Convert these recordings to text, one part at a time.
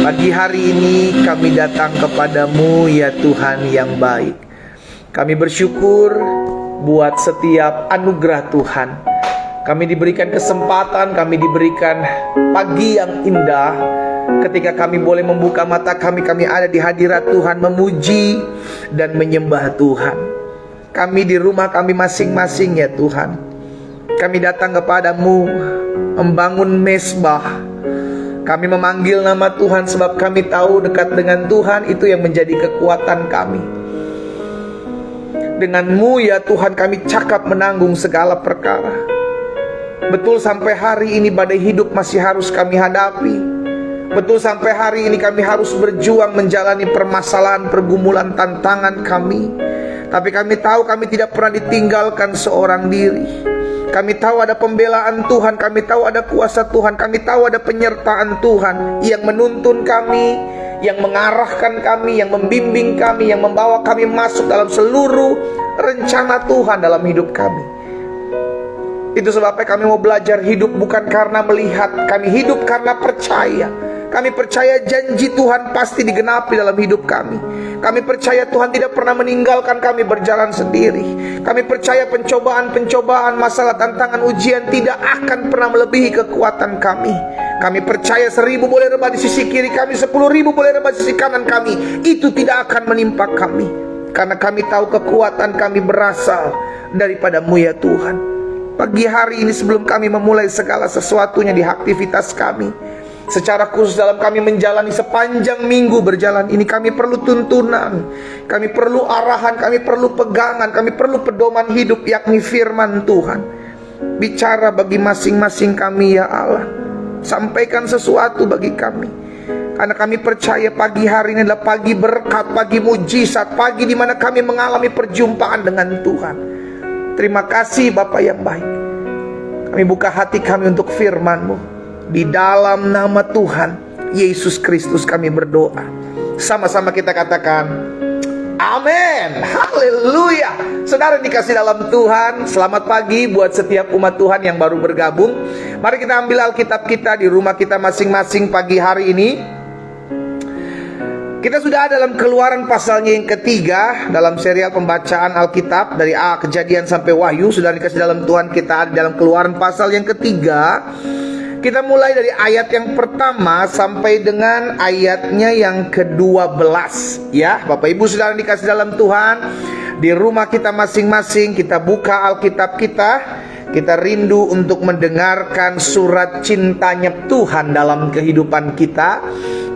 Pagi hari ini kami datang kepadamu ya Tuhan yang baik. Kami bersyukur buat setiap anugerah Tuhan. Kami diberikan kesempatan, kami diberikan pagi yang indah. Ketika kami boleh membuka mata kami ada di hadirat Tuhan, memuji dan menyembah Tuhan. Kami di rumah kami masing-masing ya Tuhan. Kami datang kepadamu membangun mesbah. Kami memanggil nama Tuhan sebab kami tahu dekat dengan Tuhan itu yang menjadi kekuatan kami. Dengan-Mu ya Tuhan kami cakap menanggung segala perkara. Betul sampai hari ini badai hidup masih harus kami hadapi. Betul sampai hari ini kami harus berjuang menjalani permasalahan, pergumulan, tantangan kami. Tapi kami tahu kami tidak pernah ditinggalkan seorang diri. Kami tahu ada pembelaan Tuhan, kami tahu ada kuasa Tuhan, kami tahu ada penyertaan Tuhan yang menuntun kami, yang mengarahkan kami, yang membimbing kami, yang membawa kami masuk dalam seluruh rencana Tuhan dalam hidup kami. Itu sebabnya kami mau belajar hidup bukan karena melihat, kami hidup karena percaya. Kami percaya janji Tuhan pasti digenapi dalam hidup kami. Kami percaya Tuhan tidak pernah meninggalkan kami berjalan sendiri. Kami percaya pencobaan-pencobaan, masalah, tantangan, ujian tidak akan pernah melebihi kekuatan kami. Kami percaya 1000 boleh rebah di sisi kiri kami, 10.000 boleh rebah di sisi kanan kami, itu tidak akan menimpa kami. Karena kami tahu kekuatan kami berasal daripada-Mu ya Tuhan. Pagi hari ini sebelum kami memulai segala sesuatunya di aktivitas kami, secara khusus dalam kami menjalani sepanjang minggu berjalan ini, kami perlu tuntunan, kami perlu arahan, kami perlu pegangan, kami perlu pedoman hidup, yakni firman Tuhan. Bicara bagi masing-masing kami ya Allah. Sampaikan sesuatu bagi kami. Karena kami percaya pagi hari ini adalah pagi berkat, pagi mujizat, pagi di mana kami mengalami perjumpaan dengan Tuhan. Terima kasih Bapa yang baik. Kami buka hati kami untuk firman-Mu. Di dalam nama Tuhan Yesus Kristus kami berdoa. Sama-sama kita katakan amin. Haleluya. Saudara dikasih dalam Tuhan, selamat pagi buat setiap umat Tuhan yang baru bergabung. Mari kita ambil Alkitab kita di rumah kita masing-masing pagi hari ini. Kita sudah ada dalam Keluaran pasalnya yang ketiga dalam serial pembacaan Alkitab dari Kejadian sampai Wahyu. Sudah dikasih dalam Tuhan, kita ada dalam Keluaran pasal yang ketiga. Kita mulai dari ayat yang pertama sampai dengan ayatnya yang ke-12 ya. Bapak Ibu Saudara dikasih dalam Tuhan, di rumah kita masing-masing kita buka Alkitab kita. Kita rindu untuk mendengarkan surat cintanya Tuhan dalam kehidupan kita.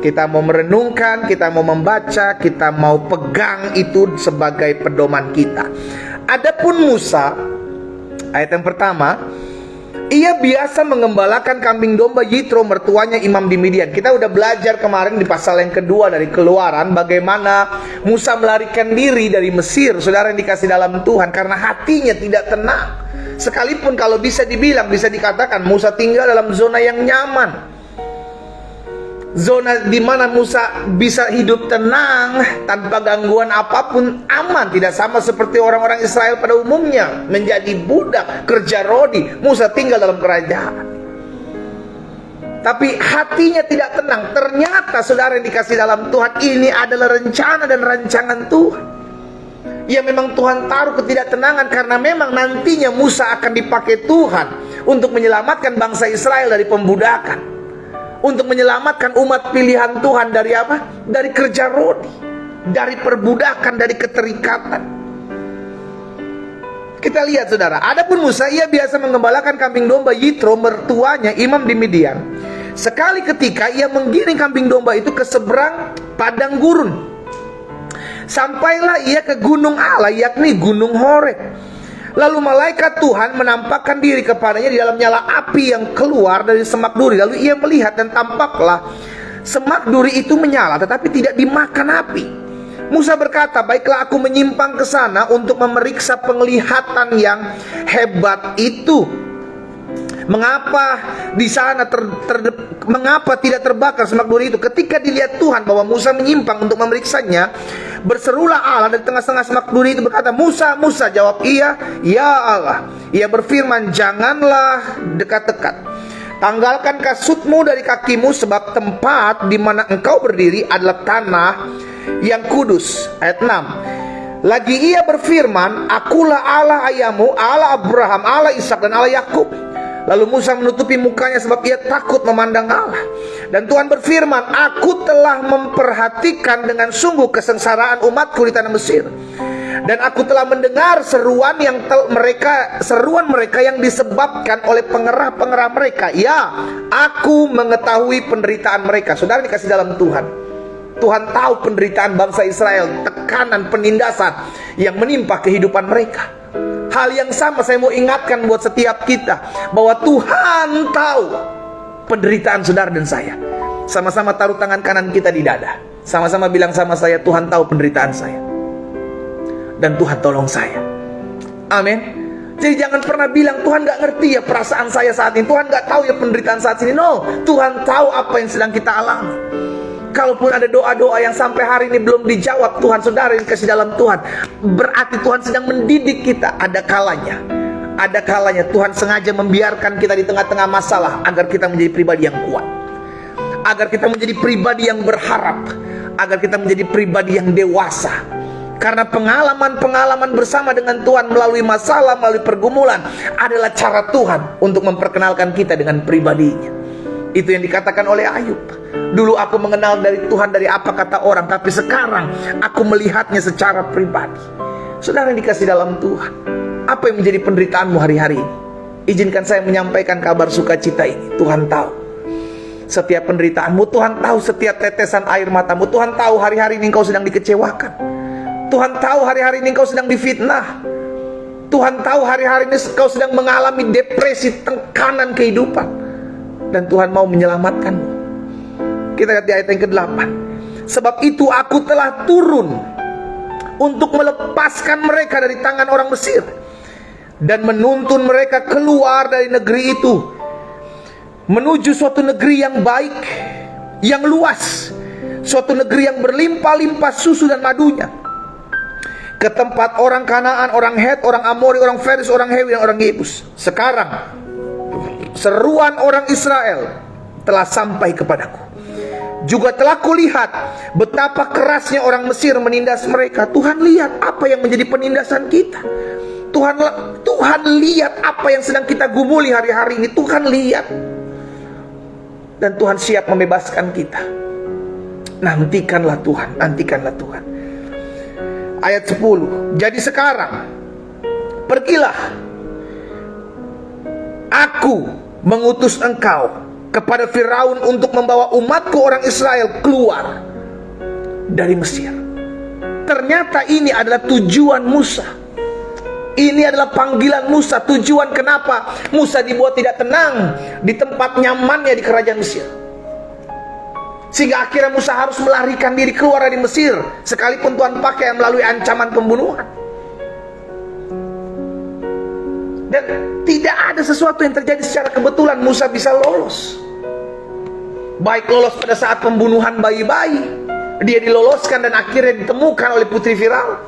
Kita mau merenungkan, kita mau membaca, kita mau pegang itu sebagai pedoman kita. Adapun Musa, ayat yang pertama, ia biasa mengembalakan kambing domba Yitro mertuanya imam di Midian. Kita udah belajar kemarin di pasal yang kedua dari Keluaran bagaimana Musa melarikan diri dari Mesir, saudara yang dikasih dalam Tuhan, karena hatinya tidak tenang. Sekalipun kalau bisa dibilang, bisa dikatakan Musa tinggal dalam zona yang nyaman, zona di mana Musa bisa hidup tenang tanpa gangguan apapun, aman. Tidak sama seperti orang-orang Israel pada umumnya menjadi budak, kerja rodi. Musa tinggal dalam kerajaan, tapi hatinya tidak tenang. Ternyata saudara yang dikasih dalam Tuhan, ini adalah rencana dan rancangan Tuhan. Ya memang Tuhan taruh ketidaktenangan karena memang nantinya Musa akan dipakai Tuhan untuk menyelamatkan bangsa Israel dari pembudakan, untuk menyelamatkan umat pilihan Tuhan dari apa? Dari kerja rodi, dari perbudakan, dari keterikatan. Kita lihat saudara, adapun Musa, ia biasa mengembalakan kambing domba Yitro mertuanya imam di Midian. Sekali ketika ia menggiring kambing domba itu ke seberang padang gurun. Sampailah ia ke gunung Allah, yakni gunung Horeb. Lalu malaikat Tuhan menampakkan diri kepadanya di dalam nyala api yang keluar dari semak duri. Lalu ia melihat dan tampaklah semak duri itu menyala tetapi tidak dimakan api. Musa berkata, baiklah aku menyimpang ke sana untuk memeriksa penglihatan yang hebat itu. Mengapa di sana mengapa tidak terbakar semak duri itu? Ketika dilihat Tuhan bahwa Musa menyimpang untuk memeriksanya, berserulah Allah dari tengah-tengah semak duri itu berkata, Musa, Musa. Jawab ia, ya Allah. Ia berfirman, janganlah dekat-dekat. Tanggalkan kasutmu dari kakimu, sebab tempat di mana engkau berdiri adalah tanah yang kudus. Ayat 6. Lagi ia berfirman, akulah Allah ayahmu, Allah Abraham, Allah Ishak dan Allah Yakub. Lalu Musa menutupi mukanya sebab ia takut memandang Allah. Dan Tuhan berfirman, aku telah memperhatikan dengan sungguh kesengsaraan umatku di tanah Mesir. Dan aku telah mendengar seruan mereka yang disebabkan oleh pengerah-pengerah mereka. Ya, aku mengetahui penderitaan mereka. Saudara dikasih dalam Tuhan, Tuhan tahu penderitaan bangsa Israel, tekanan, penindasan yang menimpa kehidupan mereka. Hal yang sama saya mau ingatkan buat setiap kita, bahwa Tuhan tahu penderitaan saudara dan saya. Sama-sama taruh tangan kanan kita di dada, sama-sama bilang sama saya, Tuhan tahu penderitaan saya, dan Tuhan tolong saya. Amin. Jadi jangan pernah bilang, Tuhan gak ngerti ya perasaan saya saat ini, Tuhan gak tahu ya penderitaan saat ini. No, Tuhan tahu apa yang sedang kita alami. Kalaupun ada doa-doa yang sampai hari ini belum dijawab, Tuhan, saudara yang kasih dalam Tuhan, berarti Tuhan sedang mendidik kita. Ada kalanya Tuhan sengaja membiarkan kita di tengah-tengah masalah, agar kita menjadi pribadi yang kuat, agar kita menjadi pribadi yang berharap, agar kita menjadi pribadi yang dewasa. Karena pengalaman-pengalaman bersama dengan Tuhan melalui masalah, melalui pergumulan, adalah cara Tuhan untuk memperkenalkan kita dengan pribadinya. Itu yang dikatakan oleh Ayub. Dulu aku mengenal dari Tuhan dari apa kata orang, tapi sekarang aku melihatnya secara pribadi. Saudara yang dikasih dalam Tuhan, apa yang menjadi penderitaanmu hari-hari ini? Izinkan saya menyampaikan kabar sukacita ini. Tuhan tahu setiap penderitaanmu, Tuhan tahu setiap tetesan air matamu, Tuhan tahu hari-hari ini engkau sedang dikecewakan, Tuhan tahu hari-hari ini engkau sedang difitnah, Tuhan tahu hari-hari ini engkau sedang mengalami depresi, tekanan kehidupan, dan Tuhan mau menyelamatkanmu. Kita lihat di ayat yang ke-8. Sebab itu aku telah turun untuk melepaskan mereka dari tangan orang Mesir, dan menuntun mereka keluar dari negeri itu, menuju suatu negeri yang baik, yang luas, suatu negeri yang berlimpah-limpah susu dan madunya, ke tempat orang Kanaan, orang Het, orang Amori, orang Feris, orang Hewi, dan orang Yebus. Sekarang seruan orang Israel telah sampai kepadaku. Juga telah kulihat betapa kerasnya orang Mesir menindas mereka. Tuhan lihat apa yang menjadi penindasan kita. Tuhan lihat apa yang sedang kita gumuli hari-hari ini. Tuhan lihat, dan Tuhan siap membebaskan kita. Nantikanlah Tuhan, nantikanlah Tuhan. Ayat 10. Jadi sekarang pergilah, aku mengutus engkau kepada Firaun untuk membawa umatku orang Israel keluar dari Mesir. Ternyata ini adalah tujuan Musa. Ini adalah panggilan Musa. Tujuan kenapa Musa dibuat tidak tenang di tempat nyamannya di kerajaan Mesir, sehingga akhirnya Musa harus melarikan diri keluar dari Mesir, sekalipun Tuhan pakai melalui ancaman pembunuhan. Dan tidak ada sesuatu yang terjadi secara kebetulan Musa bisa lolos. Baik lolos pada saat pembunuhan bayi-bayi, dia diloloskan dan akhirnya ditemukan oleh putri Firaun.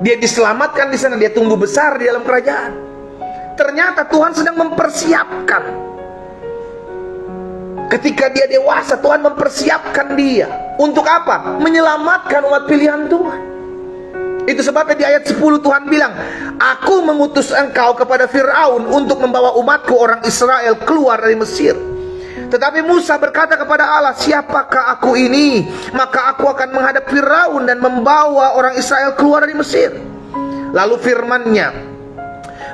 Dia diselamatkan di sana, dia tumbuh besar di dalam kerajaan. Ternyata Tuhan sedang mempersiapkan. Ketika dia dewasa, Tuhan mempersiapkan dia. Untuk apa? Menyelamatkan umat pilihan Tuhan. Itu sebabnya di ayat 10 Tuhan bilang, aku mengutus engkau kepada Firaun untuk membawa umatku orang Israel keluar dari Mesir. Tetapi Musa berkata kepada Allah, siapakah aku ini? Maka aku akan menghadap Firaun dan membawa orang Israel keluar dari Mesir. Lalu firman-Nya,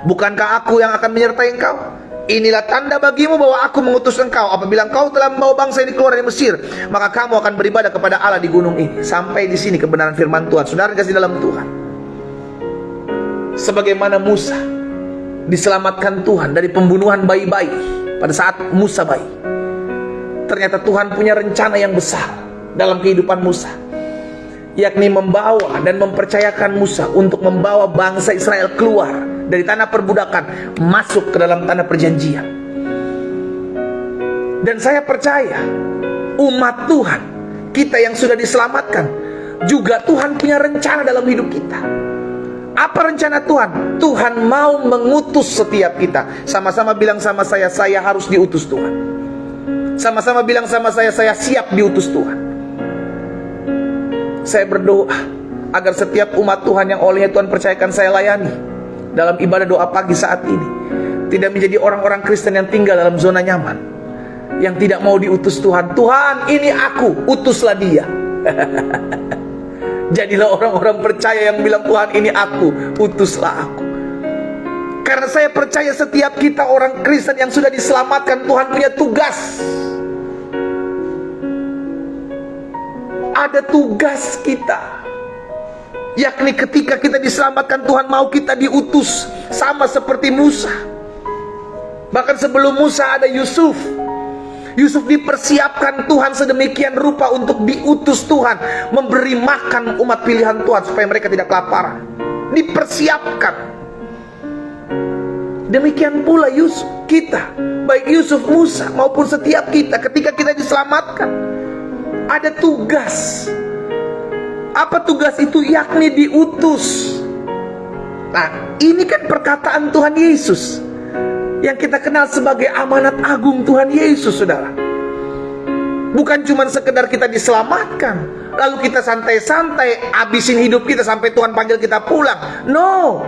bukankah aku yang akan menyertai engkau? Inilah tanda bagimu bahwa aku mengutus engkau. Apabila engkau telah membawa bangsa ini keluar dari Mesir, maka kamu akan beribadah kepada Allah di gunung ini. Sampai di sini kebenaran firman Tuhan. Saudara kasih dalam Tuhan, sebagaimana Musa diselamatkan Tuhan dari pembunuhan bayi-bayi pada saat Musa bayi, ternyata Tuhan punya rencana yang besar dalam kehidupan Musa, yakni membawa dan mempercayakan Musa untuk membawa bangsa Israel keluar dari tanah perbudakan masuk ke dalam tanah perjanjian. Dan saya percaya umat Tuhan, kita yang sudah diselamatkan, juga Tuhan punya rencana dalam hidup kita. Apa rencana Tuhan? Tuhan mau mengutus setiap kita. Sama-sama bilang sama saya harus diutus Tuhan. Sama-sama bilang sama saya siap diutus Tuhan. Saya berdoa agar setiap umat Tuhan yang olehnya Tuhan percayakan saya layani dalam ibadah doa pagi saat ini, tidak menjadi orang-orang Kristen yang tinggal dalam zona nyaman, yang tidak mau diutus Tuhan. Tuhan, ini aku, utuslah dia. Jadilah orang-orang percaya yang bilang, Tuhan ini aku, utuslah aku. Karena saya percaya setiap kita orang Kristen yang sudah diselamatkan, Tuhan punya tugas. Ada tugas kita, yakni ketika kita diselamatkan, Tuhan mau kita diutus. Sama seperti Musa. Bahkan sebelum Musa ada Yusuf. Yusuf dipersiapkan Tuhan sedemikian rupa untuk diutus Tuhan, memberi makan umat pilihan Tuhan supaya mereka tidak kelaparan. Dipersiapkan. Demikian pula Yusuf, kita, baik Yusuf, Musa maupun setiap kita, ketika kita diselamatkan, ada tugas. Apa tugas itu? Yakni diutus. Nah, ini kan perkataan Tuhan Yesus yang kita kenal sebagai amanat agung Tuhan Yesus, saudara. Bukan cuma sekedar kita diselamatkan lalu kita santai-santai habisin hidup kita sampai Tuhan panggil kita pulang. No,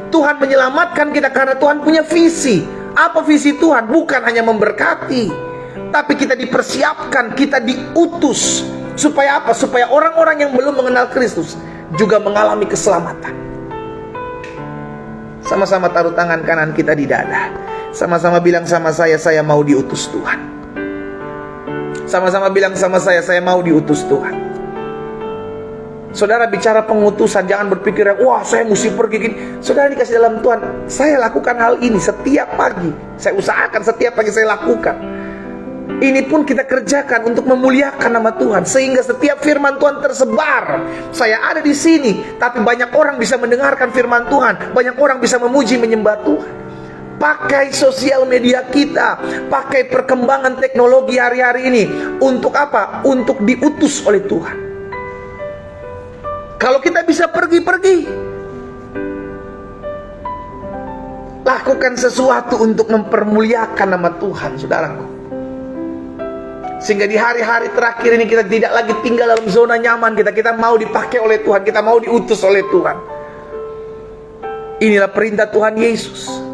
Tuhan menyelamatkan kita karena Tuhan punya visi. Apa visi Tuhan? Bukan hanya memberkati, tapi kita dipersiapkan, kita diutus. Supaya apa? Supaya orang-orang yang belum mengenal Kristus juga mengalami keselamatan. Sama-sama taruh tangan kanan kita di dada. Sama-sama bilang sama saya mau diutus Tuhan. Sama-sama bilang sama saya mau diutus Tuhan. Saudara, bicara pengutusan, jangan berpikir, wah saya mesti pergi gini. Saudara dikasih dalam Tuhan, saya lakukan hal ini setiap pagi. Saya usahakan setiap pagi saya lakukan. Ini pun kita kerjakan untuk memuliakan nama Tuhan, sehingga setiap firman Tuhan tersebar. Saya ada di sini, tapi banyak orang bisa mendengarkan firman Tuhan. Banyak orang bisa memuji menyembah Tuhan. Pakai sosial media kita, pakai perkembangan teknologi hari-hari ini. Untuk apa? Untuk diutus oleh Tuhan. Kalau kita bisa pergi-pergi, lakukan sesuatu untuk mempermuliakan nama Tuhan, saudaraku. Sehingga di hari-hari terakhir ini kita tidak lagi tinggal dalam zona nyaman kita mau dipakai oleh Tuhan, kita mau diutus oleh Tuhan. Inilah perintah Tuhan Yesus.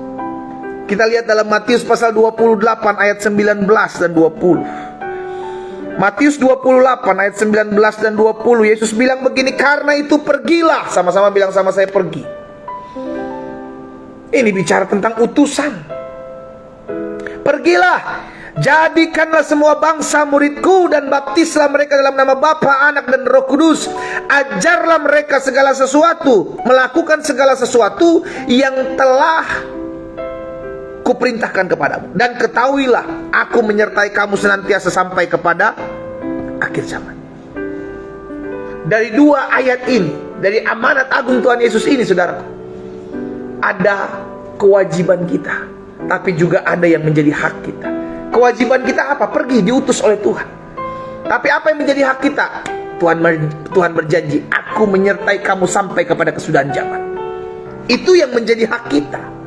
Kita lihat dalam Matius pasal 28 ayat 19 dan 20. Matius 28 ayat 19 dan 20, Yesus bilang begini, karena itu pergilah. Sama-sama bilang sama saya, pergi. Ini bicara tentang utusan. Pergilah, jadikanlah semua bangsa muridku dan baptislah mereka dalam nama Bapa, Anak dan Roh Kudus. Ajarlah mereka segala sesuatu, melakukan segala sesuatu yang telah kuperintahkan kepadamu. Dan ketahuilah, aku menyertai kamu senantiasa sampai kepada akhir zaman. Dari dua ayat ini, dari amanat agung Tuhan Yesus ini, saudara, ada kewajiban kita, tapi juga ada yang menjadi hak kita. Kewajiban kita apa? Pergi, diutus oleh Tuhan. Tapi apa yang menjadi hak kita? Tuhan berjanji, aku menyertai kamu sampai kepada kesudahan zaman. Itu yang menjadi hak kita.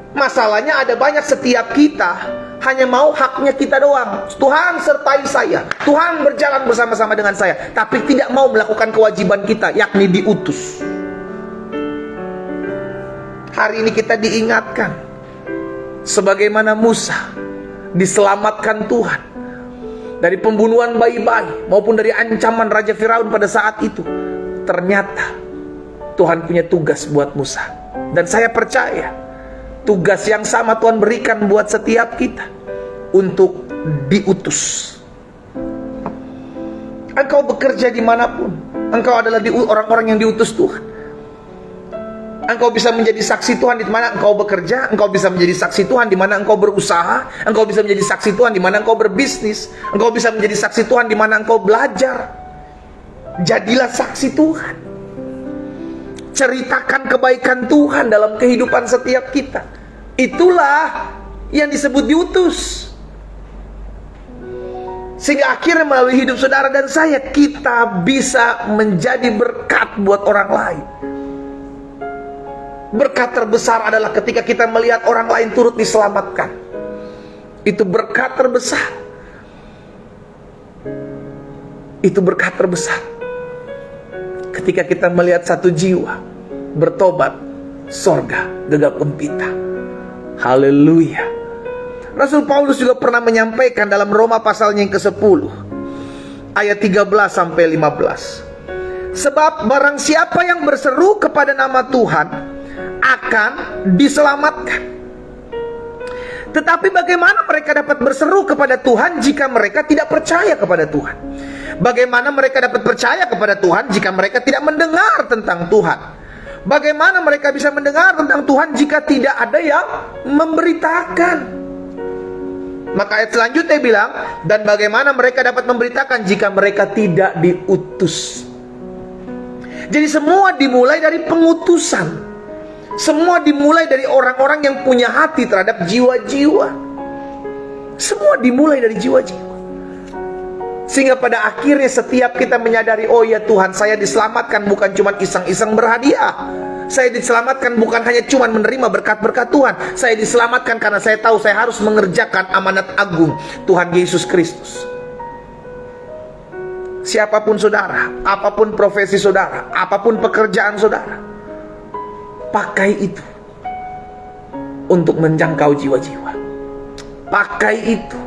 Masalahnya ada banyak setiap kita hanya mau haknya kita doang. Tuhan sertai saya, Tuhan berjalan bersama-sama dengan saya, tapi tidak mau melakukan kewajiban kita, yakni diutus. Hari ini kita diingatkan, sebagaimana Musa diselamatkan Tuhan dari pembunuhan bayi-bayi maupun dari ancaman Raja Firaun pada saat itu. Ternyata Tuhan punya tugas buat Musa. Dan saya percaya tugas yang sama Tuhan berikan buat setiap kita, untuk diutus. Engkau bekerja dimanapun, engkau adalah orang-orang yang diutus Tuhan. Engkau bisa menjadi saksi Tuhan di mana engkau bekerja. Engkau bisa menjadi saksi Tuhan di mana engkau berusaha. Engkau bisa menjadi saksi Tuhan di mana engkau berbisnis. Engkau bisa menjadi saksi Tuhan di mana engkau belajar. Jadilah saksi Tuhan. Ceritakan kebaikan Tuhan dalam kehidupan setiap kita. Itulah yang disebut diutus. Sehingga akhirnya melalui hidup saudara dan saya, kita bisa menjadi berkat buat orang lain. Berkat terbesar adalah ketika kita melihat orang lain turut diselamatkan. Itu berkat terbesar. Itu berkat terbesar. Ketika kita melihat satu jiwa bertobat, sorga gegap gempita. Haleluya. Rasul Paulus juga pernah menyampaikan dalam Roma pasalnya yang ke-10 ayat 13 sampai 15. Sebab barang siapa yang berseru kepada nama Tuhan akan diselamatkan. Tetapi bagaimana mereka dapat berseru kepada Tuhan jika mereka tidak percaya kepada Tuhan? Bagaimana mereka dapat percaya kepada Tuhan jika mereka tidak mendengar tentang Tuhan? Bagaimana mereka bisa mendengar tentang Tuhan jika tidak ada yang memberitakan? Maka ayat selanjutnya bilang, dan bagaimana mereka dapat memberitakan jika mereka tidak diutus? Jadi semua dimulai dari pengutusan. Semua dimulai dari orang-orang yang punya hati terhadap jiwa-jiwa. Semua dimulai dari jiwa-jiwa. Sehingga pada akhirnya setiap kita menyadari, oh ya Tuhan, saya diselamatkan bukan cuma iseng-iseng berhadiah. Saya diselamatkan bukan hanya cuma menerima berkat-berkat Tuhan. Saya diselamatkan karena saya tahu saya harus mengerjakan amanat agung Tuhan Yesus Kristus. Siapapun saudara, apapun profesi saudara, apapun pekerjaan saudara, pakai itu untuk menjangkau jiwa-jiwa. Pakai itu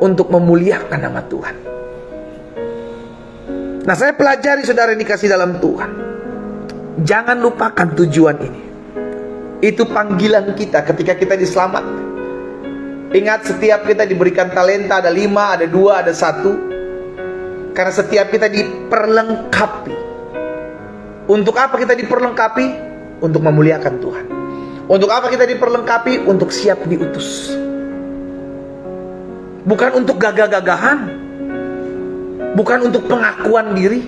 untuk memuliakan nama Tuhan. Nah, saya pelajari saudara yang dikasih dalam Tuhan, jangan lupakan tujuan ini. Itu panggilan kita ketika kita diselamatkan. Ingat, setiap kita diberikan talenta, ada 5, ada 2, ada 1. Karena setiap kita diperlengkapi. Untuk apa kita diperlengkapi? Untuk memuliakan Tuhan. Untuk apa kita diperlengkapi? Untuk siap diutus. Bukan untuk gagah-gagahan, bukan untuk pengakuan diri,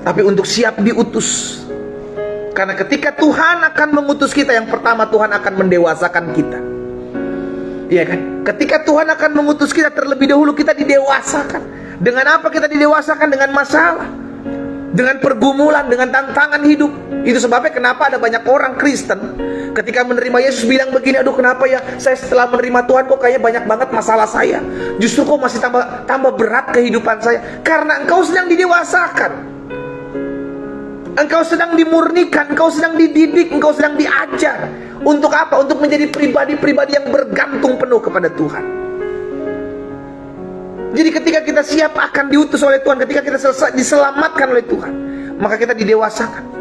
tapi untuk siap diutus. Karena ketika Tuhan akan mengutus kita, yang pertama Tuhan akan mendewasakan kita. Iya kan? Ketika Tuhan akan mengutus kita, terlebih dahulu kita didewasakan. Dengan apa kita didewasakan? Dengan masalah, dengan pergumulan, dengan tantangan hidup. Itu sebabnya kenapa ada banyak orang Kristen ketika menerima Yesus bilang begini, aduh kenapa ya saya setelah menerima Tuhan kok kayaknya banyak banget masalah saya. Justru kok masih tambah berat kehidupan saya. Karena engkau sedang didewasakan. Engkau sedang dimurnikan, engkau sedang dididik, engkau sedang diajar. Untuk apa? Untuk menjadi pribadi-pribadi yang bergantung penuh kepada Tuhan. Jadi ketika kita siap akan diutus oleh Tuhan, ketika kita diselamatkan oleh Tuhan, maka kita didewasakan.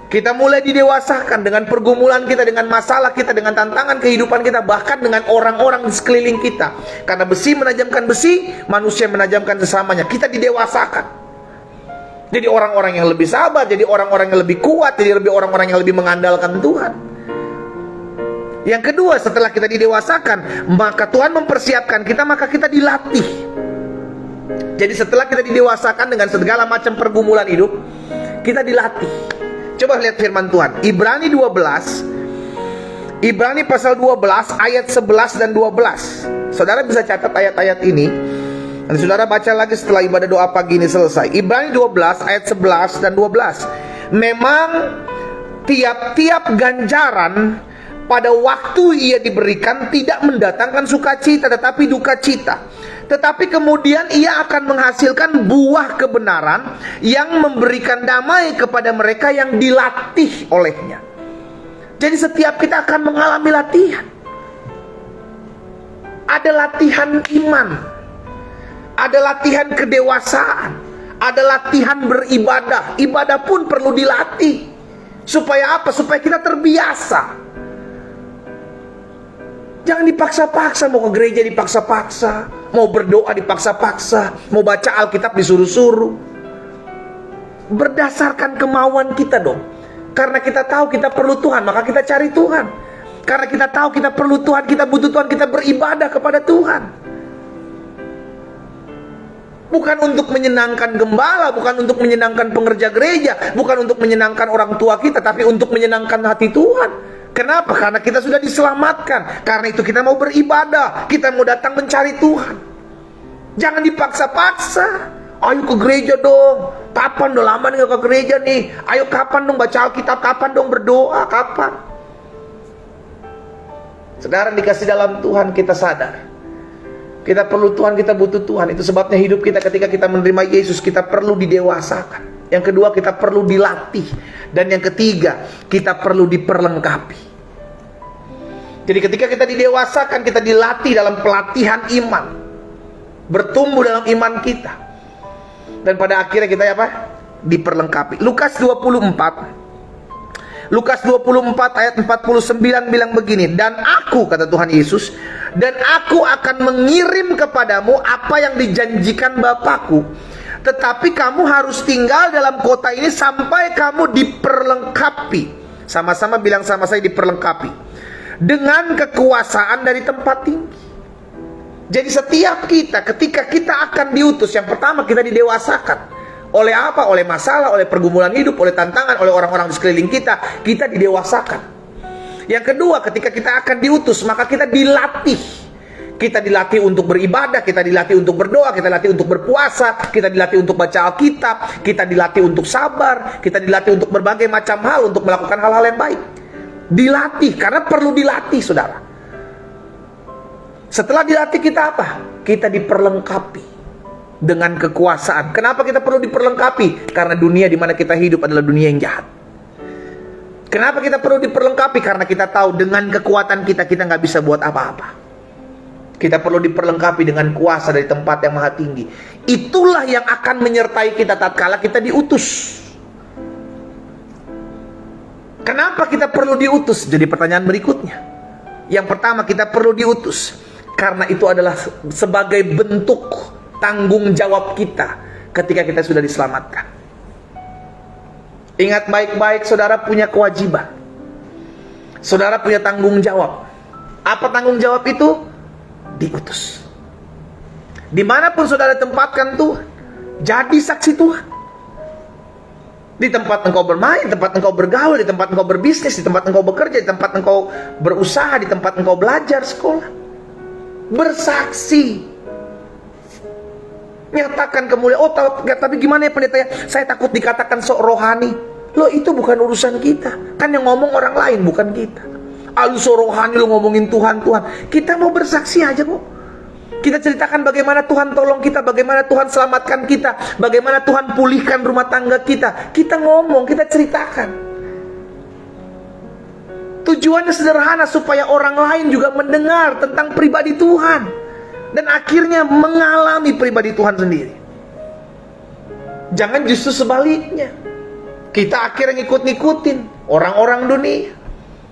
Kita mulai didewasakan dengan pergumulan kita, dengan masalah kita, dengan tantangan kehidupan kita, bahkan dengan orang-orang di sekeliling kita. Karena besi menajamkan besi, manusia menajamkan sesamanya. Kita didewasakan. Jadi orang-orang yang lebih sabar, jadi orang-orang yang lebih kuat, jadi orang-orang yang lebih mengandalkan Tuhan. Yang kedua, setelah kita didewasakan, maka Tuhan mempersiapkan kita, maka kita dilatih. Jadi setelah kita didewasakan dengan segala macam pergumulan hidup, kita dilatih. Coba lihat firman Tuhan, Ibrani 12, Ibrani pasal 12 ayat 11 dan 12. Saudara bisa catat ayat-ayat ini, dan saudara baca lagi setelah ibadah doa pagi ini selesai. Ibrani 12 ayat 11 dan 12. Memang tiap-tiap ganjaran pada waktu ia diberikan tidak mendatangkan sukacita, tetapi duka cita. Tetapi kemudian ia akan menghasilkan buah kebenaran yang memberikan damai kepada mereka yang dilatih olehnya. Jadi setiap kita akan mengalami latihan. Ada latihan iman, ada latihan kedewasaan, ada latihan beribadah. Ibadah pun perlu dilatih. Supaya apa? Supaya kita terbiasa. Jangan dipaksa-paksa, mau ke gereja dipaksa-paksa, mau berdoa dipaksa-paksa, mau baca Alkitab disuruh-suruh. Berdasarkan kemauan kita dong. Karena kita tahu kita perlu Tuhan, maka kita cari Tuhan. Karena kita tahu kita perlu Tuhan, kita butuh Tuhan, kita beribadah kepada Tuhan. Bukan untuk menyenangkan gembala, bukan untuk menyenangkan pengerja gereja, bukan untuk menyenangkan orang tua kita, tapi untuk menyenangkan hati Tuhan. Kenapa? Karena kita sudah diselamatkan. Karena itu kita mau beribadah, kita mau datang mencari Tuhan. Jangan dipaksa-paksa. Ayo ke gereja dong. Kapan, udah lama nih gak ke gereja nih. Ayo kapan dong baca Alkitab, kapan dong berdoa, kapan? Saudara dikasih dalam Tuhan, kita sadar kita perlu Tuhan, kita butuh Tuhan. Itu sebabnya hidup kita ketika kita menerima Yesus, kita perlu didewasakan. Yang kedua, kita perlu dilatih. Dan yang ketiga, kita perlu diperlengkapi. Jadi ketika kita didewasakan, kita dilatih dalam pelatihan iman, bertumbuh dalam iman kita, dan pada akhirnya kita apa? Diperlengkapi. Lukas 24 ayat 49 bilang begini, dan aku, kata Tuhan Yesus, dan aku akan mengirim kepadamu apa yang dijanjikan Bapakku, tetapi kamu harus tinggal dalam kota ini sampai kamu diperlengkapi. Sama-sama bilang sama saya, diperlengkapi dengan kekuasaan dari tempat tinggi. Jadi setiap kita, ketika kita akan diutus, yang pertama kita didewasakan. Oleh apa? Oleh masalah, oleh pergumulan hidup, oleh tantangan, oleh orang-orang di sekeliling kita. Kita didewasakan. Yang kedua, ketika kita akan diutus, maka kita dilatih. Kita dilatih untuk beribadah, kita dilatih untuk berdoa, kita dilatih untuk berpuasa, kita dilatih untuk baca Alkitab, kita dilatih untuk sabar, kita dilatih untuk berbagai macam hal, untuk melakukan hal-hal yang baik. Dilatih, karena perlu dilatih, saudara. Setelah dilatih kita apa? Kita diperlengkapi dengan kekuasaan. Kenapa kita perlu diperlengkapi? Karena dunia di mana kita hidup adalah dunia yang jahat. Kenapa kita perlu diperlengkapi? Karena kita tahu dengan kekuatan kita nggak bisa buat apa-apa. Kita perlu diperlengkapi dengan kuasa dari tempat yang maha tinggi. Itulah yang akan menyertai kita tatkala kita diutus. Kenapa kita perlu diutus? Jadi pertanyaan berikutnya. Yang pertama, kita perlu diutus karena itu adalah sebagai bentuk tanggung jawab kita ketika kita sudah diselamatkan. Ingat baik-baik, saudara punya kewajiban. Saudara punya tanggung jawab. Apa tanggung jawab itu? Diutus. Dimanapun saudara tempatkan Tuhan, jadi saksi Tuhan. Di tempat engkau bermain, di tempat engkau bergaul, di tempat engkau berbisnis, di tempat engkau bekerja, di tempat engkau berusaha, di tempat engkau belajar, sekolah. Bersaksi. Nyatakan kemuliaan. Oh, tapi gimana ya pendeta ya? Saya takut dikatakan sok rohani. Loh, itu bukan urusan kita. Kan yang ngomong orang lain, bukan kita. Lu sok rohani, lu ngomongin Tuhan. Kita mau bersaksi aja kok. Kita ceritakan bagaimana Tuhan tolong kita, bagaimana Tuhan selamatkan kita, bagaimana Tuhan pulihkan rumah tangga kita. Kita ngomong, kita ceritakan. Tujuannya sederhana, supaya orang lain juga mendengar tentang pribadi Tuhan, dan akhirnya mengalami pribadi Tuhan sendiri. Jangan justru sebaliknya, kita akhirnya ngikut-ngikutin orang-orang dunia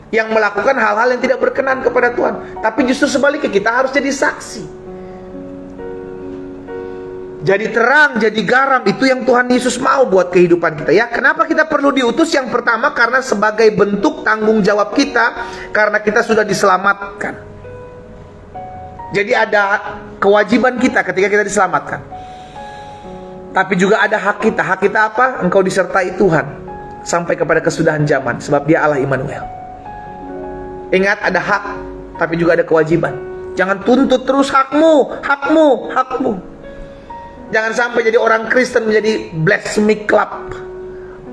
yang melakukan hal-hal yang tidak berkenan kepada Tuhan. Tapi justru sebaliknya, kita harus jadi saksi. Jadi terang, jadi garam, itu yang Tuhan Yesus mau buat kehidupan kita ya. Kenapa kita perlu diutus? Yang pertama, karena sebagai bentuk tanggung jawab kita, karena kita sudah diselamatkan. Jadi ada kewajiban kita ketika kita diselamatkan, tapi juga ada hak kita. Hak kita apa? Engkau disertai Tuhan sampai kepada kesudahan zaman, sebab Dia Allah Immanuel. Ingat, ada hak, tapi juga ada kewajiban. Jangan tuntut terus hakmu. Jangan sampai jadi orang Kristen menjadi blasphemy club.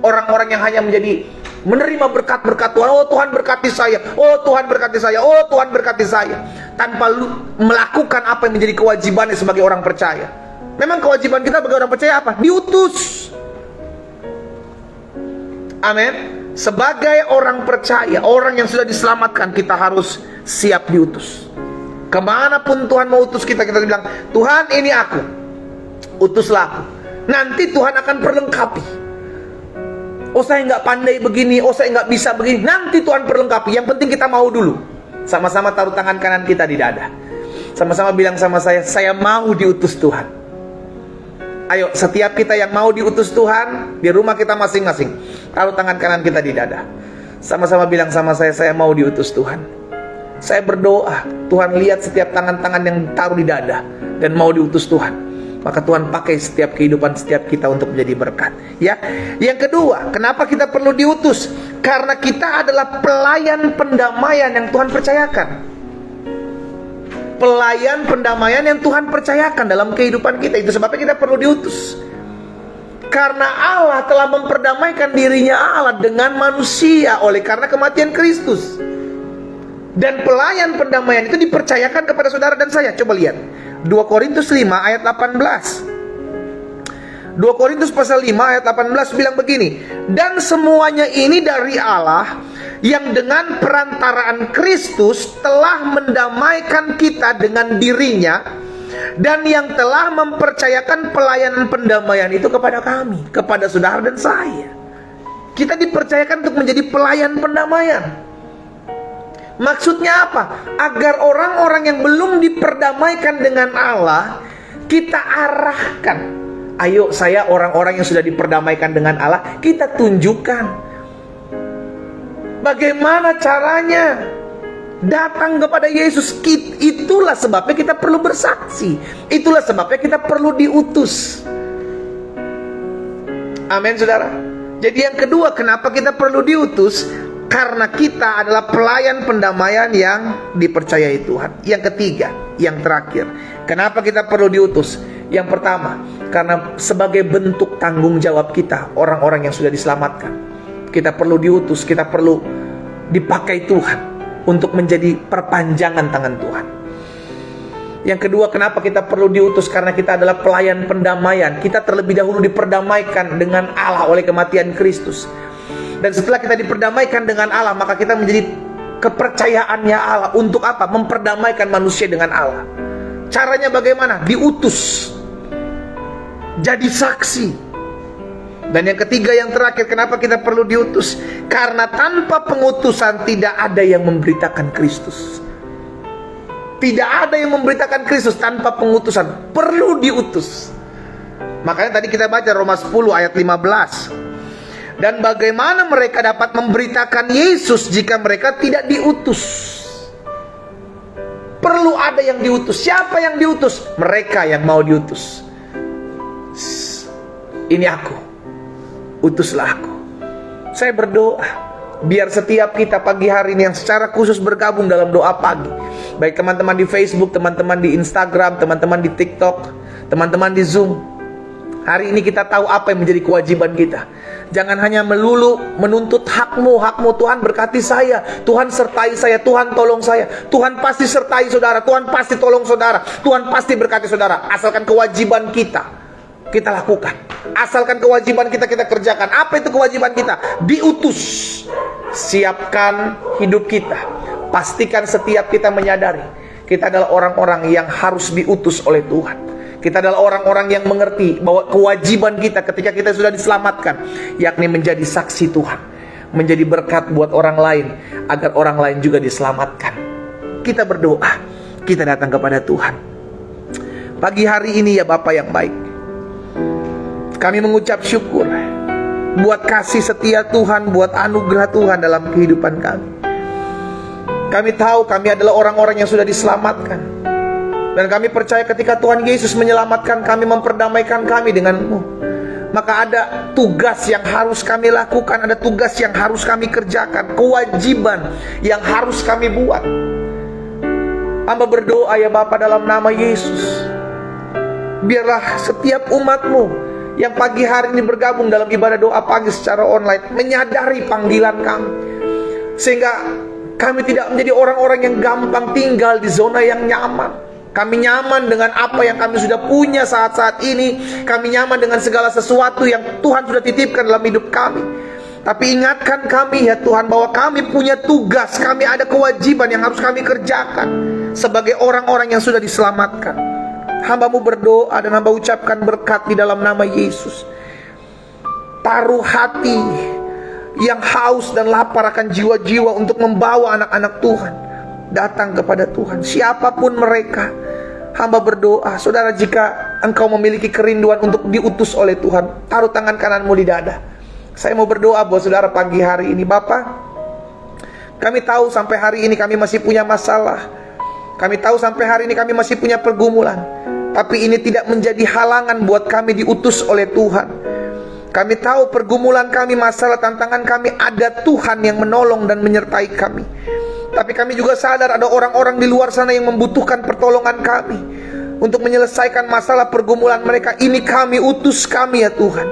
Orang-orang yang hanya menjadi menerima berkat-berkat Tuhan. Oh, Tuhan berkati saya. Oh, Tuhan berkati saya. Oh, Tuhan berkati saya. Tanpa melakukan apa yang menjadi kewajibannya sebagai orang percaya. Memang kewajiban kita sebagai orang percaya apa? Diutus. Amin. Sebagai orang percaya, orang yang sudah diselamatkan, kita harus siap diutus. Kemanapun Tuhan mau utus kita, kita bilang, Tuhan, ini aku, utuslah aku. Nanti Tuhan akan perlengkapi. Oh, saya nggak pandai begini, oh saya nggak bisa begini. Nanti Tuhan perlengkapi. Yang penting kita mau dulu. Sama-sama taruh tangan kanan kita di dada. Sama-sama bilang sama saya mau diutus Tuhan. Ayo, setiap kita yang mau diutus Tuhan, di rumah kita masing-masing, taruh tangan kanan kita di dada. Sama-sama bilang sama saya mau diutus Tuhan. Saya berdoa, Tuhan lihat setiap tangan-tangan yang taruh di dada dan mau diutus Tuhan. Maka Tuhan pakai setiap kehidupan setiap kita untuk menjadi berkat. Ya. Yang kedua, kenapa kita perlu diutus? Karena kita adalah pelayan pendamaian yang Tuhan percayakan. Pelayan pendamaian yang Tuhan percayakan dalam kehidupan kita. Itu sebabnya kita perlu diutus. Karena Allah telah memperdamaikan dirinya Allah dengan manusia oleh karena kematian Kristus. Dan pelayan pendamaian itu dipercayakan kepada saudara dan saya. Coba lihat 2 Korintus 5 ayat 18. 2 Korintus pasal 5 ayat 18 bilang begini, dan semuanya ini dari Allah yang dengan perantaraan Kristus telah mendamaikan kita dengan dirinya, dan yang telah mempercayakan pelayanan pendamaian itu kepada kami, kepada saudara dan saya. Kita dipercayakan untuk menjadi pelayan pendamaian. Maksudnya apa? Agar orang-orang yang belum diperdamaikan dengan Allah, kita arahkan. Ayo, saya orang-orang yang sudah diperdamaikan dengan Allah, kita tunjukkan bagaimana caranya datang kepada Yesus. Itulah sebabnya kita perlu bersaksi. Itulah sebabnya kita perlu diutus. Amin, saudara. Jadi yang kedua, kenapa kita perlu diutus? Karena kita adalah pelayan pendamaian yang dipercayai Tuhan. Yang ketiga, yang terakhir, kenapa kita perlu diutus? Yang pertama, karena sebagai bentuk tanggung jawab kita, orang-orang yang sudah diselamatkan, kita perlu diutus, kita perlu dipakai Tuhan untuk menjadi perpanjangan tangan Tuhan. Yang kedua, kenapa kita perlu diutus? Karena kita adalah pelayan pendamaian. Kita terlebih dahulu diperdamaikan dengan Allah oleh kematian Kristus. Dan setelah kita diperdamaikan dengan Allah, maka kita menjadi kepercayaannya Allah. Untuk apa? Memperdamaikan manusia dengan Allah. Caranya bagaimana? Diutus, jadi saksi. Dan yang ketiga, yang terakhir, kenapa kita perlu diutus? Karena tanpa pengutusan tidak ada yang memberitakan Kristus. Tidak ada yang memberitakan Kristus tanpa pengutusan. Perlu diutus. Makanya tadi kita baca Roma 10 ayat 15. Dan bagaimana mereka dapat memberitakan Yesus jika mereka tidak diutus? Perlu ada yang diutus. Siapa yang diutus? Mereka yang mau diutus. Ini aku, utuslah aku. Saya berdoa biar setiap kita pagi hari ini yang secara khusus bergabung dalam doa pagi, baik teman-teman di Facebook, teman-teman di Instagram, teman-teman di TikTok, teman-teman di Zoom, hari ini kita tahu apa yang menjadi kewajiban kita. Jangan hanya melulu menuntut hakmu, Tuhan berkati saya, Tuhan sertai saya, Tuhan tolong saya. Tuhan pasti sertai saudara, Tuhan pasti tolong saudara, Tuhan pasti berkati saudara. Asalkan kewajiban kita lakukan. Asalkan kewajiban kita kerjakan. Apa itu kewajiban kita? Diutus. Siapkan hidup kita. Pastikan setiap kita menyadari kita adalah orang-orang yang harus diutus oleh Tuhan. Kita adalah orang-orang yang mengerti bahwa kewajiban kita ketika kita sudah diselamatkan, yakni menjadi saksi Tuhan, menjadi berkat buat orang lain, agar orang lain juga diselamatkan. Kita berdoa, kita datang kepada Tuhan. Pagi hari ini ya Bapa yang baik, kami mengucap syukur buat kasih setia Tuhan, buat anugerah Tuhan dalam kehidupan kami. Kami tahu kami adalah orang-orang yang sudah diselamatkan. Dan kami percaya ketika Tuhan Yesus menyelamatkan kami, memperdamaikan kami dengan-Mu, maka ada tugas yang harus kami lakukan, ada tugas yang harus kami kerjakan, kewajiban yang harus kami buat. Hamba berdoa ya Bapa dalam nama Yesus, biarlah setiap umat-Mu yang pagi hari ini bergabung dalam ibadah doa pagi secara online menyadari panggilan kami, sehingga kami tidak menjadi orang-orang yang gampang tinggal di zona yang nyaman. Kami nyaman dengan apa yang kami sudah punya saat-saat ini. Kami nyaman dengan segala sesuatu yang Tuhan sudah titipkan dalam hidup kami. Tapi ingatkan kami ya Tuhan, bahwa kami punya tugas, kami ada kewajiban yang harus kami kerjakan sebagai orang-orang yang sudah diselamatkan. Hamba-Mu berdoa dan hamba ucapkan berkat di dalam nama Yesus. Taruh hati yang haus dan lapar akan jiwa-jiwa untuk membawa anak-anak Tuhan datang kepada Tuhan, siapapun mereka. Hamba berdoa, saudara, jika engkau memiliki kerinduan untuk diutus oleh Tuhan, taruh tangan kananmu di dada. Saya mau berdoa buat saudara pagi hari ini. Bapa, kami tahu sampai hari ini kami masih punya masalah. Kami tahu sampai hari ini kami masih punya pergumulan. Tapi ini tidak menjadi halangan buat kami diutus oleh Tuhan. Kami tahu pergumulan kami, masalah, tantangan kami, ada Tuhan yang menolong dan menyertai kami. Tapi kami juga sadar ada orang-orang di luar sana yang membutuhkan pertolongan kami untuk menyelesaikan masalah pergumulan mereka. Ini kami, utus kami ya Tuhan.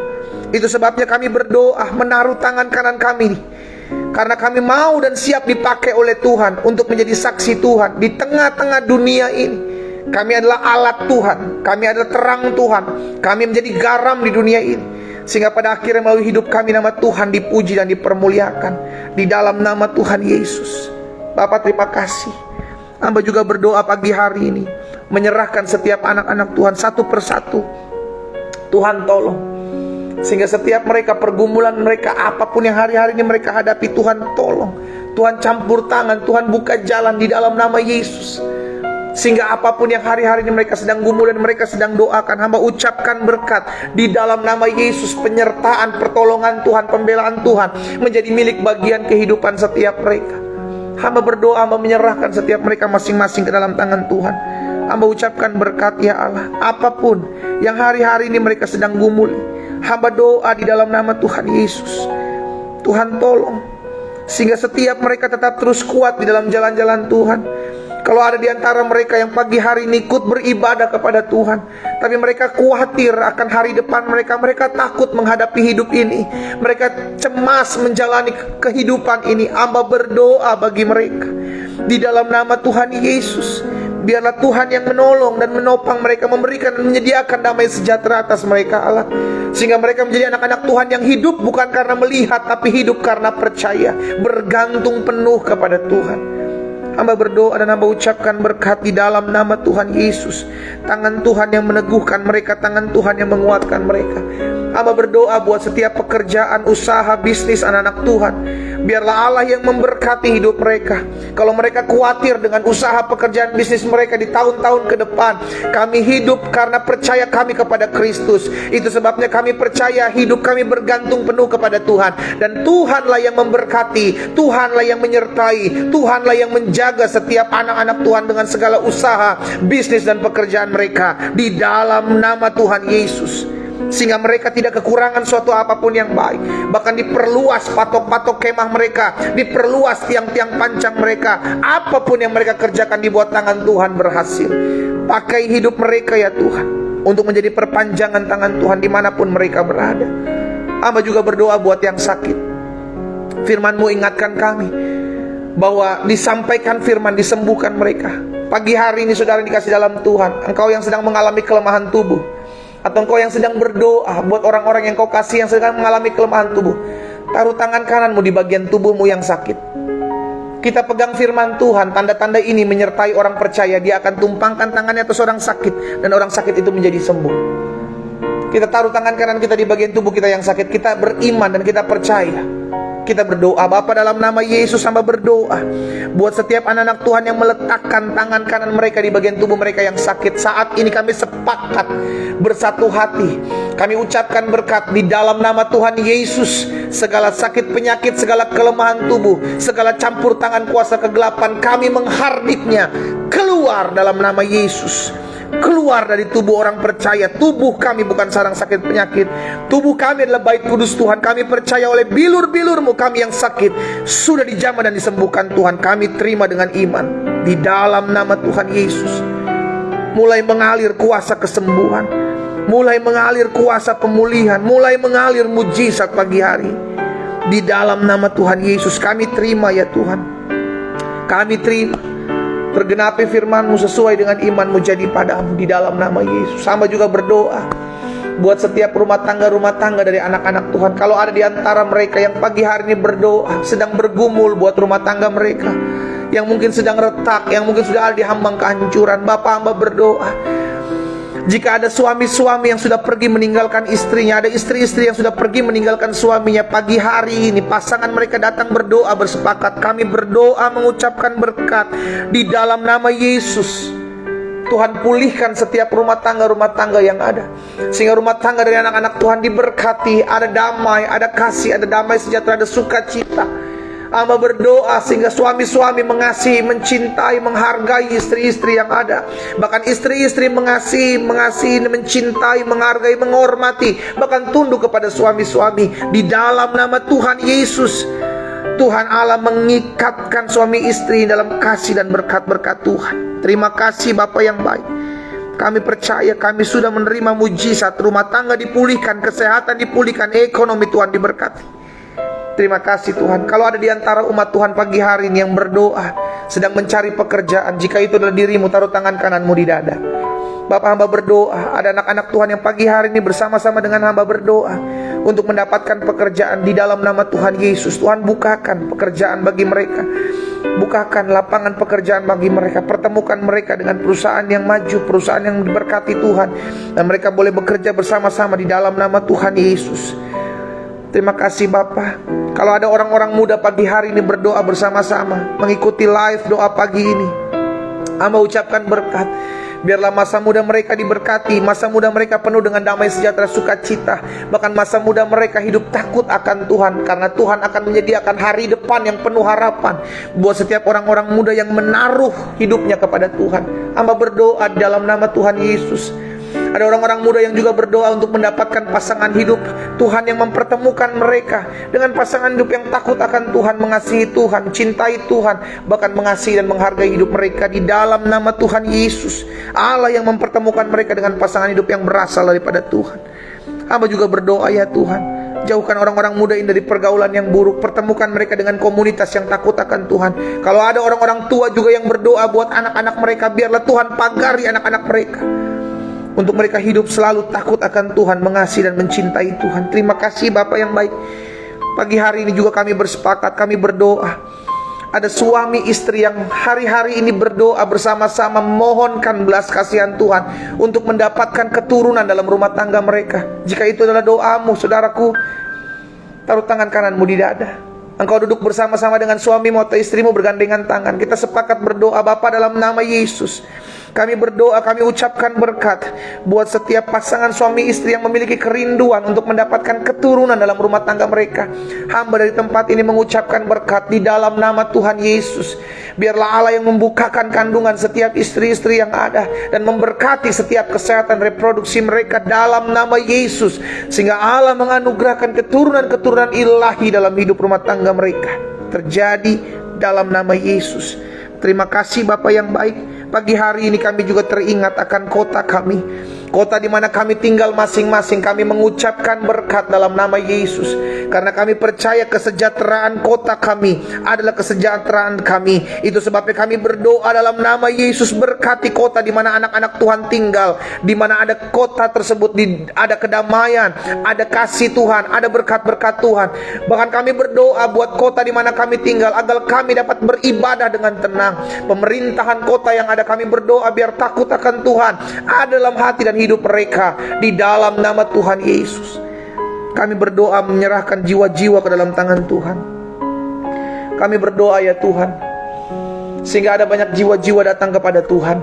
Itu sebabnya kami berdoa menaruh tangan kanan kami, karena kami mau dan siap dipakai oleh Tuhan untuk menjadi saksi Tuhan di tengah-tengah dunia ini. Kami adalah alat Tuhan, kami adalah terang Tuhan, kami menjadi garam di dunia ini, sehingga pada akhirnya melalui hidup kami nama Tuhan dipuji dan dipermuliakan di dalam nama Tuhan Yesus. Bapak, terima kasih. Hamba juga berdoa pagi hari ini, menyerahkan setiap anak-anak Tuhan satu persatu. Tuhan tolong, sehingga setiap mereka, pergumulan mereka, apapun yang hari-hari ini mereka hadapi, Tuhan tolong. Tuhan campur tangan, Tuhan buka jalan di dalam nama Yesus. Sehingga apapun yang hari-hari ini mereka sedang gumul dan mereka sedang doakan, hamba ucapkan berkat di dalam nama Yesus. Penyertaan, pertolongan Tuhan, pembelaan Tuhan menjadi milik bagian kehidupan setiap mereka. Hamba berdoa, hamba menyerahkan setiap mereka masing-masing ke dalam tangan Tuhan. Hamba ucapkan berkat ya Allah. Apapun yang hari-hari ini mereka sedang gumuli, hamba doa di dalam nama Tuhan Yesus. Tuhan tolong, sehingga setiap mereka tetap terus kuat di dalam jalan-jalan Tuhan. Kalau ada di antara mereka yang pagi hari ini ikut beribadah kepada Tuhan, tapi mereka khawatir akan hari depan mereka, mereka takut menghadapi hidup ini, mereka cemas menjalani kehidupan ini, hamba berdoa bagi mereka di dalam nama Tuhan Yesus. Biarlah Tuhan yang menolong dan menopang mereka, memberikan dan menyediakan damai sejahtera atas mereka Allah, sehingga mereka menjadi anak-anak Tuhan yang hidup bukan karena melihat, tapi hidup karena percaya, bergantung penuh kepada Tuhan. Hamba berdoa dan hamba ucapkan berkat di dalam nama Tuhan Yesus. Tangan Tuhan yang meneguhkan mereka, tangan Tuhan yang menguatkan mereka. Hamba berdoa buat setiap pekerjaan, usaha, bisnis anak-anak Tuhan. Biarlah Allah yang memberkati hidup mereka. Kalau mereka khawatir dengan usaha, pekerjaan, bisnis mereka di tahun-tahun ke depan, kami hidup karena percaya kami kepada Kristus. Itu sebabnya kami percaya hidup kami bergantung penuh kepada Tuhan. Dan Tuhanlah yang memberkati, Tuhanlah yang menyertai, Tuhanlah yang menjaga setiap anak-anak Tuhan dengan segala usaha, bisnis dan pekerjaan mereka di dalam nama Tuhan Yesus. Sehingga mereka tidak kekurangan suatu apapun yang baik. Bahkan diperluas patok-patok kemah mereka, diperluas tiang-tiang pancang mereka. Apapun yang mereka kerjakan di bawah tangan Tuhan berhasil. Pakai hidup mereka ya Tuhan, untuk menjadi perpanjangan tangan Tuhan dimanapun mereka berada. Hamba juga berdoa buat yang sakit. Firman-Mu ingatkan kami bahwa disampaikan firman, disembuhkan mereka. Pagi hari ini saudara dikasih dalam Tuhan, engkau yang sedang mengalami kelemahan tubuh, atau engkau yang sedang berdoa buat orang-orang yang kau kasih yang sedang mengalami kelemahan tubuh, taruh tangan kananmu di bagian tubuhmu yang sakit. Kita pegang firman Tuhan, tanda-tanda ini menyertai orang percaya. Dia akan tumpangkan tangannya atas orang sakit, dan orang sakit itu menjadi sembuh. Kita taruh tangan kanan kita di bagian tubuh kita yang sakit. Kita beriman dan kita percaya. Kita berdoa, Bapa, dalam nama Yesus hamba berdoa buat setiap anak-anak Tuhan yang meletakkan tangan kanan mereka di bagian tubuh mereka yang sakit. Saat ini kami sepakat bersatu hati, kami ucapkan berkat di dalam nama Tuhan Yesus. Segala sakit penyakit, segala kelemahan tubuh, segala campur tangan kuasa kegelapan, kami menghardiknya keluar dalam nama Yesus. Keluar dari tubuh orang percaya. Tubuh kami bukan sarang sakit penyakit. Tubuh kami adalah bait kudus Tuhan. Kami percaya oleh bilur-bilur-Mu kami yang sakit sudah dijamah dan disembuhkan Tuhan. Kami terima dengan iman di dalam nama Tuhan Yesus. Mulai mengalir kuasa kesembuhan, mulai mengalir kuasa pemulihan, mulai mengalir mujizat pagi hari. Di dalam nama Tuhan Yesus kami terima ya Tuhan. Kami terima. Tergenapi firman-Mu sesuai dengan iman-Mu jadi padamu di dalam nama Yesus. Hamba juga berdoa buat setiap rumah tangga dari anak-anak Tuhan. Kalau ada di antara mereka yang pagi hari ini berdoa, sedang bergumul buat rumah tangga mereka, yang mungkin sedang retak, yang mungkin sudah ada di hambang kehancuran, Bapak, hamba berdoa, jika ada suami-suami yang sudah pergi meninggalkan istrinya, ada istri-istri yang sudah pergi meninggalkan suaminya, pagi hari ini pasangan mereka datang berdoa bersepakat. Kami berdoa mengucapkan berkat di dalam nama Yesus. Tuhan pulihkan setiap rumah tangga yang ada, sehingga rumah tangga dari anak-anak Tuhan diberkati. Ada damai, ada kasih, ada damai sejahtera, ada sukacita. Hamba berdoa sehingga suami-suami mengasihi, mencintai, menghargai istri-istri yang ada. Bahkan istri-istri mengasihi, mencintai, menghargai, menghormati, bahkan tunduk kepada suami-suami di dalam nama Tuhan Yesus. Tuhan Allah mengikatkan suami istri dalam kasih dan berkat-berkat Tuhan. Terima kasih Bapa yang baik. Kami percaya kami sudah menerima mujizat, rumah tangga dipulihkan, kesehatan dipulihkan, ekonomi Tuhan diberkati. Terima kasih Tuhan. Kalau ada di antara umat Tuhan pagi hari ini yang berdoa, sedang mencari pekerjaan, jika itu adalah dirimu, taruh tangan kananmu di dada. Bapak, hamba berdoa, ada anak-anak Tuhan yang pagi hari ini bersama-sama dengan hamba berdoa untuk mendapatkan pekerjaan di dalam nama Tuhan Yesus. Tuhan, bukakan pekerjaan bagi mereka, bukakan lapangan pekerjaan bagi mereka, pertemukan mereka dengan perusahaan yang maju, perusahaan yang diberkati Tuhan, dan mereka boleh bekerja bersama-sama di dalam nama Tuhan Yesus. Terima kasih Bapa. Kalau ada orang-orang muda pagi hari ini berdoa bersama-sama, mengikuti live doa pagi ini, hamba ucapkan berkat. Biarlah masa muda mereka diberkati, masa muda mereka penuh dengan damai sejahtera, sukacita. Bahkan masa muda mereka hidup takut akan Tuhan, karena Tuhan akan menyediakan hari depan yang penuh harapan buat setiap orang-orang muda yang menaruh hidupnya kepada Tuhan. Hamba berdoa di dalam nama Tuhan Yesus. Ada orang-orang muda yang juga berdoa untuk mendapatkan pasangan hidup. Tuhan yang mempertemukan mereka dengan pasangan hidup yang takut akan Tuhan, mengasihi Tuhan, cintai Tuhan, bahkan mengasihi dan menghargai hidup mereka di dalam nama Tuhan Yesus. Allah yang mempertemukan mereka dengan pasangan hidup yang berasal daripada Tuhan. Hamba juga berdoa ya Tuhan, jauhkan orang-orang muda ini dari pergaulan yang buruk, pertemukan mereka dengan komunitas yang takut akan Tuhan. Kalau ada orang-orang tua juga yang berdoa buat anak-anak mereka, biarlah Tuhan pagari anak-anak mereka, untuk mereka hidup selalu takut akan Tuhan, mengasihi dan mencintai Tuhan. Terima kasih Bapa yang baik. Pagi hari ini juga kami bersepakat, kami berdoa. Ada suami istri yang hari-hari ini berdoa bersama-sama, mohonkan belas kasihan Tuhan untuk mendapatkan keturunan dalam rumah tangga mereka. Jika itu adalah doamu, saudaraku, taruh tangan kananmu di dada. Engkau duduk bersama-sama dengan suamimu atau istrimu bergandengan tangan. Kita sepakat berdoa. Bapa, dalam nama Yesus, kami berdoa, kami ucapkan berkat buat setiap pasangan suami istri yang memiliki kerinduan untuk mendapatkan keturunan dalam rumah tangga mereka. Hamba dari tempat ini mengucapkan berkat di dalam nama Tuhan Yesus. Biarlah Allah yang membukakan kandungan setiap istri-istri yang ada dan memberkati setiap kesehatan reproduksi mereka dalam nama Yesus, sehingga Allah menganugerahkan keturunan-keturunan ilahi dalam hidup rumah tangga mereka. Terjadi dalam nama Yesus. Terima kasih Bapa yang baik. Pagi hari ini kami juga teringat akan kota kami, kota di mana kami tinggal masing-masing. Kami mengucapkan berkat dalam nama Yesus, karena kami percaya kesejahteraan kota kami adalah kesejahteraan kami. Itu sebabnya kami berdoa dalam nama Yesus, berkati kota di mana anak-anak Tuhan tinggal, di mana ada kota tersebut, ada kedamaian, ada kasih Tuhan, ada berkat-berkat Tuhan. Bahkan kami berdoa buat kota di mana kami tinggal, agar kami dapat beribadah dengan tenang. Pemerintahan kota yang ada, kami berdoa biar takut akan Tuhan ada dalam hati dan hidup mereka di dalam nama Tuhan Yesus. Kami berdoa menyerahkan jiwa-jiwa ke dalam tangan Tuhan. Kami berdoa ya Tuhan, sehingga ada banyak jiwa-jiwa datang kepada Tuhan.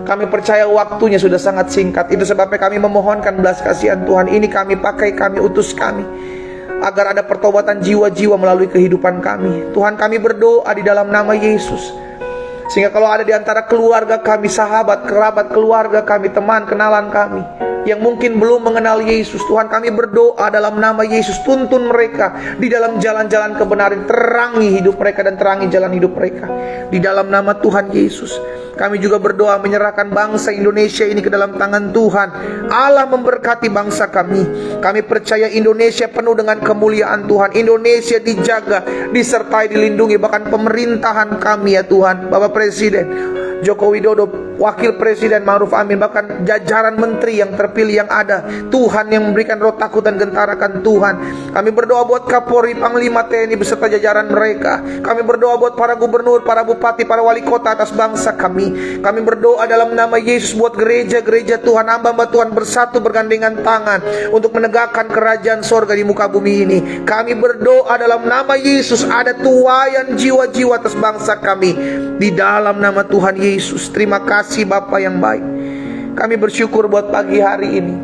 Kami percaya waktunya sudah sangat singkat. Itu sebabnya kami memohonkan belas kasihan Tuhan. Ini kami pakai, kami utus kami, agar ada pertobatan jiwa-jiwa melalui kehidupan kami. Tuhan, kami berdoa di dalam nama Yesus, sehingga kalau ada di antara keluarga kami, sahabat, kerabat keluarga kami, teman, kenalan kami yang mungkin belum mengenal Yesus, Tuhan, kami berdoa dalam nama Yesus, tuntun mereka di dalam jalan-jalan kebenaran, terangi hidup mereka dan terangi jalan hidup mereka di dalam nama Tuhan Yesus. Kami juga berdoa menyerahkan bangsa Indonesia ini ke dalam tangan Tuhan. Allah memberkati bangsa kami. Kami percaya Indonesia penuh dengan kemuliaan Tuhan. Indonesia dijaga, disertai, dilindungi. Bahkan pemerintahan kami ya Tuhan, Bapak Presiden Joko Widodo, Wakil Presiden Ma'ruf Amin, bahkan jajaran menteri yang terpilih yang ada, Tuhan yang memberikan roh takut dan gentarakan Tuhan. Kami berdoa buat Kapolri, Panglima TNI beserta jajaran mereka. Kami berdoa buat para gubernur, para bupati, para wali kota atas bangsa kami. Kami berdoa dalam nama Yesus buat gereja-gereja Tuhan, hamba-hamba Tuhan bersatu bergandengan tangan untuk menegakkan kerajaan sorga di muka bumi ini. Kami berdoa dalam nama Yesus, ada tuaian jiwa-jiwa atas bangsa kami di dalam nama Tuhan Yesus. Terima kasih Bapa yang baik. Kami bersyukur buat pagi hari ini.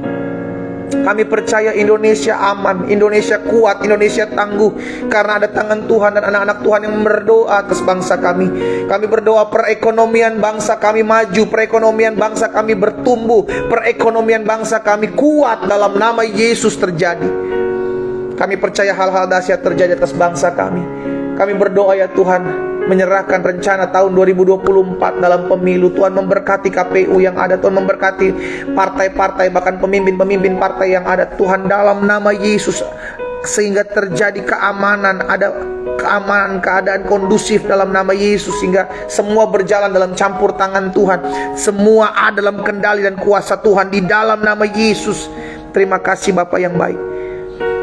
Kami percaya Indonesia aman, Indonesia kuat, Indonesia tangguh, karena ada tangan Tuhan dan anak-anak Tuhan yang berdoa atas bangsa kami. Kami berdoa perekonomian bangsa kami maju, perekonomian bangsa kami bertumbuh, perekonomian bangsa kami kuat dalam nama Yesus terjadi. Kami percaya hal-hal dahsyat terjadi atas bangsa kami. Kami berdoa ya Tuhan, menyerahkan rencana tahun 2024 dalam pemilu. Tuhan memberkati KPU yang ada, Tuhan memberkati partai-partai, bahkan pemimpin-pemimpin partai yang ada. Tuhan, dalam nama Yesus, sehingga terjadi keamanan, ada keamanan, keadaan kondusif dalam nama Yesus, sehingga semua berjalan dalam campur tangan Tuhan, semua ada dalam kendali dan kuasa Tuhan di dalam nama Yesus. Terima kasih Bapa yang baik.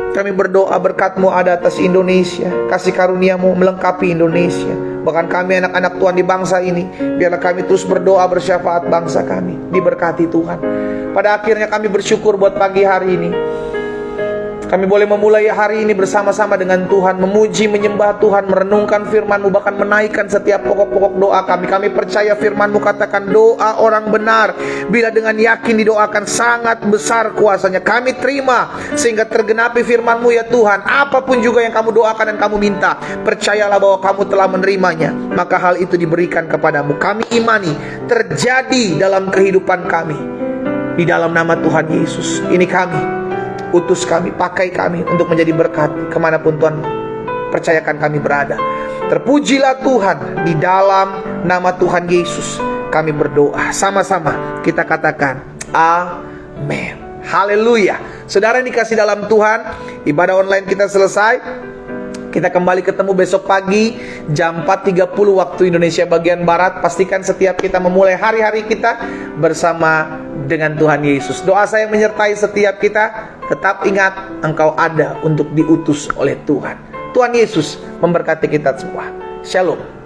Kami berdoa berkat-Mu ada atas Indonesia, kasih karunia-Mu melengkapi Indonesia, bahkan kami anak-anak Tuhan di bangsa ini. Biarlah kami terus berdoa bersyafaat bangsa kami diberkati Tuhan. Pada akhirnya kami bersyukur buat pagi hari ini. Kami boleh memulai hari ini bersama-sama dengan Tuhan, memuji, menyembah Tuhan, merenungkan firman-Mu, bahkan menaikkan setiap pokok-pokok doa kami. Kami percaya firman-Mu katakan doa orang benar bila dengan yakin didoakan sangat besar kuasanya. Kami terima sehingga tergenapi firman-Mu ya Tuhan. Apapun juga yang kamu doakan dan kamu minta, percayalah bahwa kamu telah menerimanya, maka hal itu diberikan kepadamu. Kami imani terjadi dalam kehidupan kami. Di dalam nama Tuhan Yesus, ini kami, utus kami, pakai kami untuk menjadi berkat kemanapun Tuhan percayakan kami berada. Terpujilah Tuhan, di dalam nama Tuhan Yesus kami berdoa. Sama-sama kita katakan amin. Haleluya. Saudara yang dikasih dalam Tuhan, ibadah online kita selesai. Kita kembali ketemu besok pagi jam 4.30 waktu Indonesia bagian Barat. Pastikan setiap kita memulai hari-hari kita bersama dengan Tuhan Yesus. Doa saya menyertai setiap kita. Tetap ingat, engkau ada untuk diutus oleh Tuhan. Tuhan Yesus memberkati kita semua. Shalom.